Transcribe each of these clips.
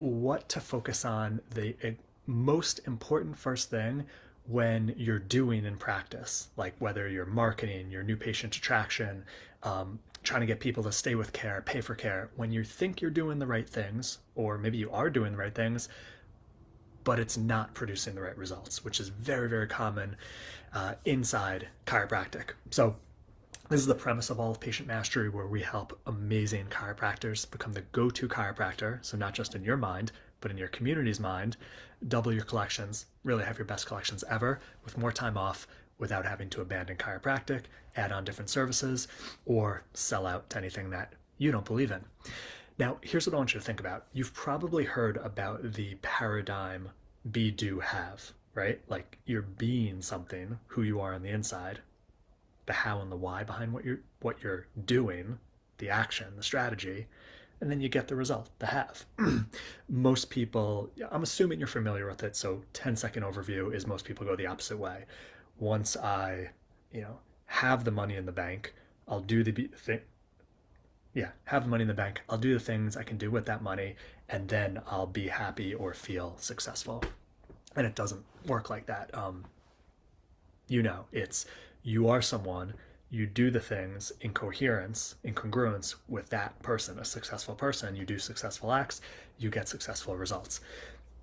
what to focus on, the most important first thing when you're doing in practice, like whether you're marketing, your new patient attraction, trying to get people to stay with care, pay for care, when you think you're doing the right things, or maybe you are doing the right things, but it's not producing the right results, which is very, very common inside chiropractic. So this is the premise of all of Patient Mastery, where we help amazing chiropractors become the go-to chiropractor. So not just in your mind, but in your community's mind, double your collections, really have your best collections ever with more time off without having to abandon chiropractic, add on different services, or sell out to anything that you don't believe in. Now, here's what I want you to think about. You've probably heard about the paradigm be, do, have, right? Like you're being something, who you are on the inside, the how and the why behind what you're doing, the action, the strategy, and then you get the result, the have. Most people, I'm assuming you're familiar with it, so 10-second overview is most people go the opposite way. Once I, have the money in the bank, I'll do the thing. Yeah, have the money in the bank. I'll do the things I can do with that money, and then I'll be happy or feel successful. And it doesn't work like that. It's you are someone, you do the things in coherence, in congruence with that person, a successful person. You do successful acts, you get successful results.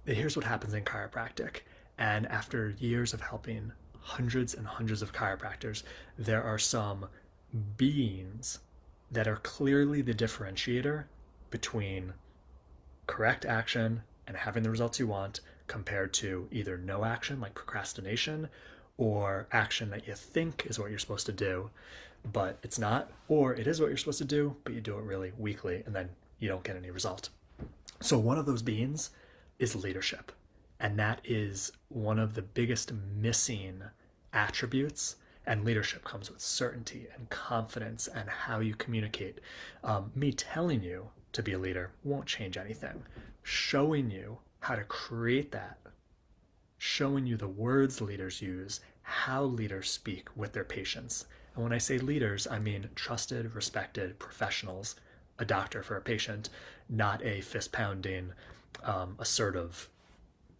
Here's what happens in chiropractic. And after years of helping hundreds and hundreds of chiropractors, there are some beings that are clearly the differentiator between correct action and having the results you want compared to either no action, like procrastination, or action that you think is what you're supposed to do, but it's not, or it is what you're supposed to do, but you do it really weakly, and then you don't get any result. So one of those beings is leadership. And that is one of the biggest missing attributes. And leadership comes with certainty and confidence and how you communicate. Me telling you to be a leader won't change anything. Showing you how to create that, showing you the words leaders use, how leaders speak with their patients. And when I say leaders, I mean trusted, respected professionals, a doctor for a patient, not a fist-pounding, assertive,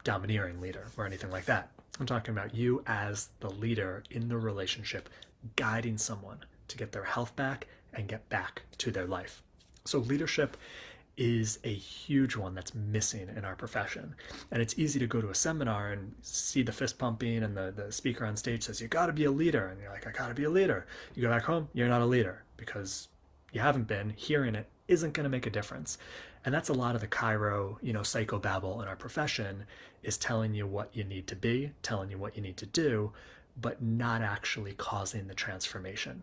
domineering leader or anything like that. I'm talking about you as the leader in the relationship, guiding someone to get their health back and get back to their life. So leadership is a huge one that's missing in our profession. And it's easy to go to a seminar and see the fist pumping and the speaker on stage says, you gotta be a leader. And you're like, I gotta be a leader. You go back home, you're not a leader because you haven't been. Hearing it isn't gonna make a difference. And that's a lot of the chiro, psychobabble in our profession, is telling you what you need to be, telling you what you need to do, but not actually causing the transformation.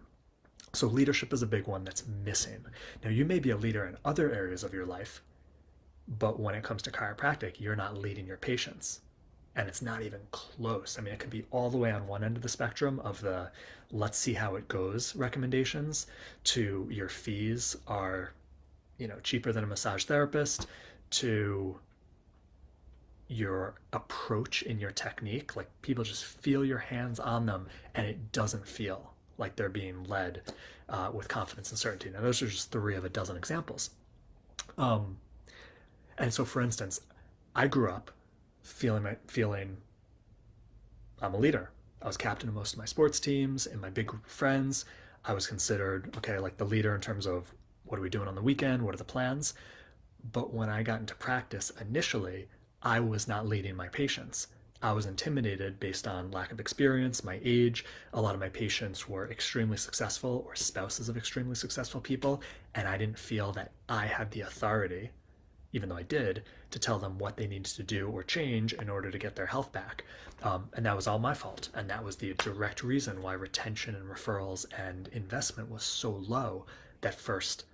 So leadership is a big one that's missing. Now, you may be a leader in other areas of your life, but when it comes to chiropractic, you're not leading your patients. And it's not even close. I mean, it could be all the way on one end of the spectrum of the let's see how it goes recommendations to your fees are, cheaper than a massage therapist, to your approach in your technique. Like people just feel your hands on them and it doesn't feel like they're being led with confidence and certainty. Now, those are just 3 of a dozen examples. And so, for instance, I grew up feeling I'm a leader. I was captain of most of my sports teams and my big group of friends. I was considered, like the leader in terms of what are we doing on the weekend? What are the plans? But when I got into practice initially, I was not leading my patients. I was intimidated based on lack of experience, my age. A lot of my patients were extremely successful or spouses of extremely successful people, and I didn't feel that I had the authority, even though I did, to tell them what they needed to do or change in order to get their health back. And that was all my fault. And that was the direct reason why retention and referrals and investment was so low that first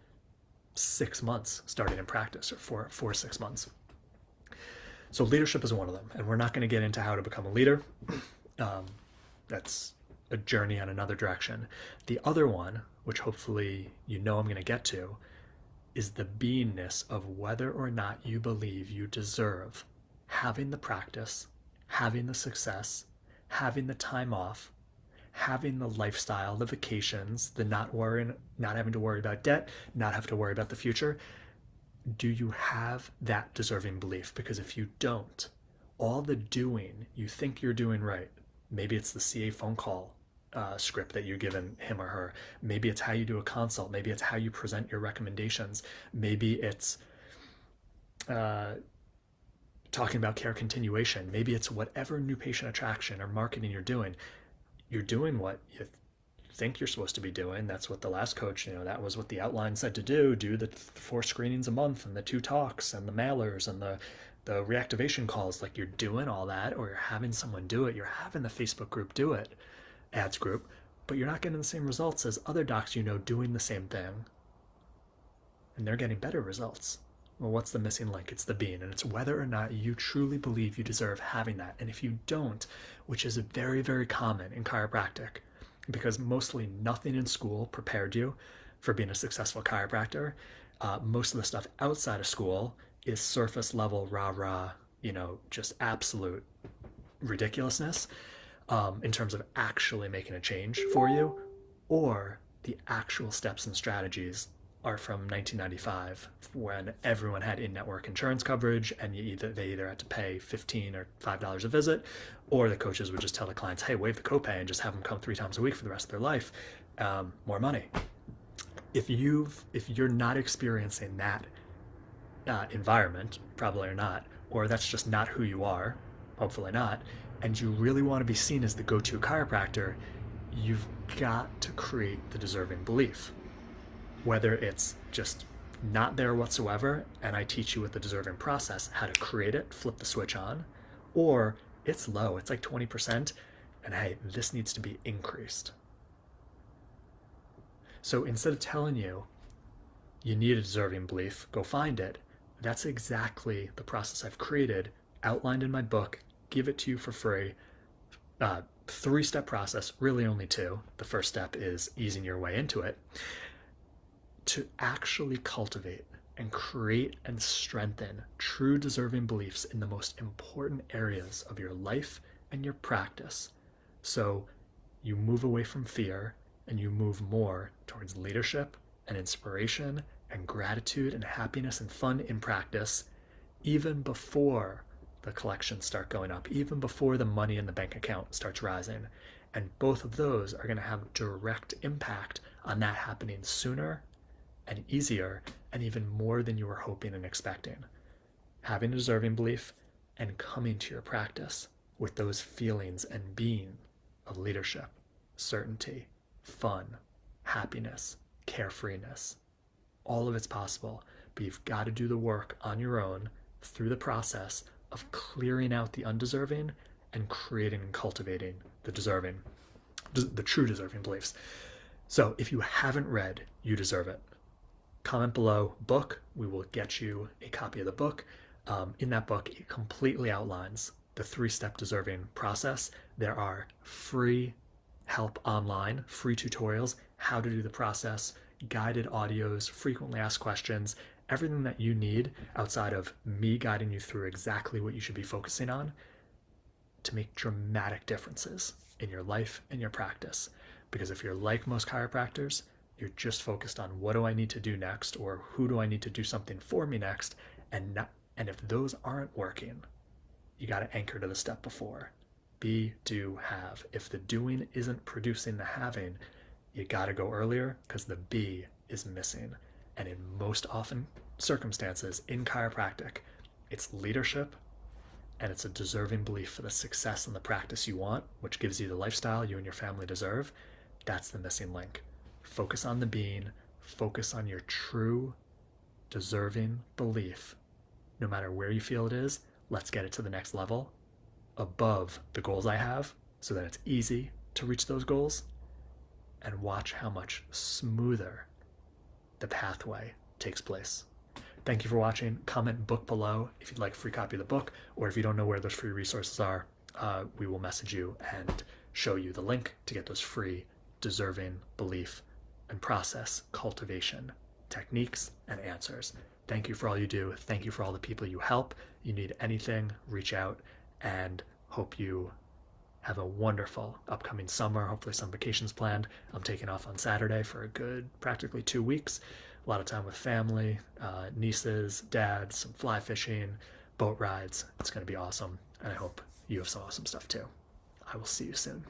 6 months starting in practice, or 4 or 6 months. So leadership is one of them, and we're not going to get into how to become a leader. That's a journey on another direction. The other one, which hopefully I'm going to get to, is the beingness of whether or not you believe you deserve having the practice, having the success, having the time off, having the lifestyle, the vacations, the not having to worry about debt, not have to worry about the future. Do you have that deserving belief? Because if you don't, all the doing you think you're doing right, maybe it's the CA phone call script that you've given him or her, maybe it's how you do a consult, maybe it's how you present your recommendations, maybe it's uh, talking about care continuation, maybe it's whatever new patient attraction or marketing you're doing what you think you're supposed to be doing. That's what the last coach, that was what the outline said to do. Do the 4 screenings a month and the 2 talks and the mailers and the reactivation calls. Like, you're doing all that, or you're having someone do it. You're having the Facebook group do it, ads group, but you're not getting the same results as other docs doing the same thing, and they're getting better results. Well, what's the missing link? It's the being, and it's whether or not you truly believe you deserve having that. And if you don't, which is very, very common in chiropractic, because mostly nothing in school prepared you for being a successful chiropractor. Most of the stuff outside of school is surface level rah-rah, just absolute ridiculousness in terms of actually making a change for you, or the actual steps and strategies are from 1995 when everyone had in-network insurance coverage, and they either had to pay $15 or $5 a visit, or the coaches would just tell the clients, hey, waive the copay and just have them come 3 times a week for the rest of their life. More money. If you're not experiencing that environment, probably or not, or that's just not who you are, hopefully not, and you really want to be seen as the go-to chiropractor, you've got to create the deserving belief. Whether it's just not there whatsoever, and I teach you with the deserving process how to create it, flip the switch on, or it's low, it's like 20%, and hey, this needs to be increased. So instead of telling you need a deserving belief, go find it, that's exactly the process I've created, outlined in my book, give it to you for free. 3-step process, really only 2. The first step is easing your way into it, to actually cultivate and create and strengthen true deserving beliefs in the most important areas of your life and your practice. So you move away from fear and you move more towards leadership and inspiration and gratitude and happiness and fun in practice, even before the collections start going up, even before the money in the bank account starts rising. And both of those are going to have direct impact on that happening sooner and easier, and even more than you were hoping and expecting. Having a deserving belief and coming to your practice with those feelings and being of leadership, certainty, fun, happiness, carefreeness. All of it's possible, but you've got to do the work on your own through the process of clearing out the undeserving and creating and cultivating the deserving, the true deserving beliefs. So if you haven't read You Deserve It, comment below book. We will get you a copy of the book. In that book, it completely outlines the 3-step deserving process. There are free help online, free tutorials, how to do the process, guided audios, frequently asked questions, everything that you need outside of me guiding you through exactly what you should be focusing on to make dramatic differences in your life and your practice. Because if you're like most chiropractors, you're just focused on what do I need to do next, or who do I need to do something for me next, and if those aren't working, you got to anchor to the step before. Be, do, have. If the doing isn't producing the having, you got to go earlier because the be is missing. And in most often circumstances in chiropractic, it's leadership and it's a deserving belief for the success and the practice you want, which gives you the lifestyle you and your family deserve. That's the missing link. Focus on the being, focus on your true deserving belief. No matter where you feel it is, let's get it to the next level, above the goals I have, so that it's easy to reach those goals, and watch how much smoother the pathway takes place. Thank you for watching. Comment book below if you'd like a free copy of the book, or if you don't know where those free resources are, we will message you and show you the link to get those free deserving belief and process cultivation techniques and answers. Thank you for all you do. Thank you for all the people you help. You need anything, reach out, and hope you have a wonderful upcoming summer. Hopefully some vacations planned. I'm taking off on Saturday for a good practically 2 weeks. a lot of time with family, nieces, dads, some fly fishing, boat rides. It's going to be awesome. And I hope you have some awesome stuff too. I will see you soon.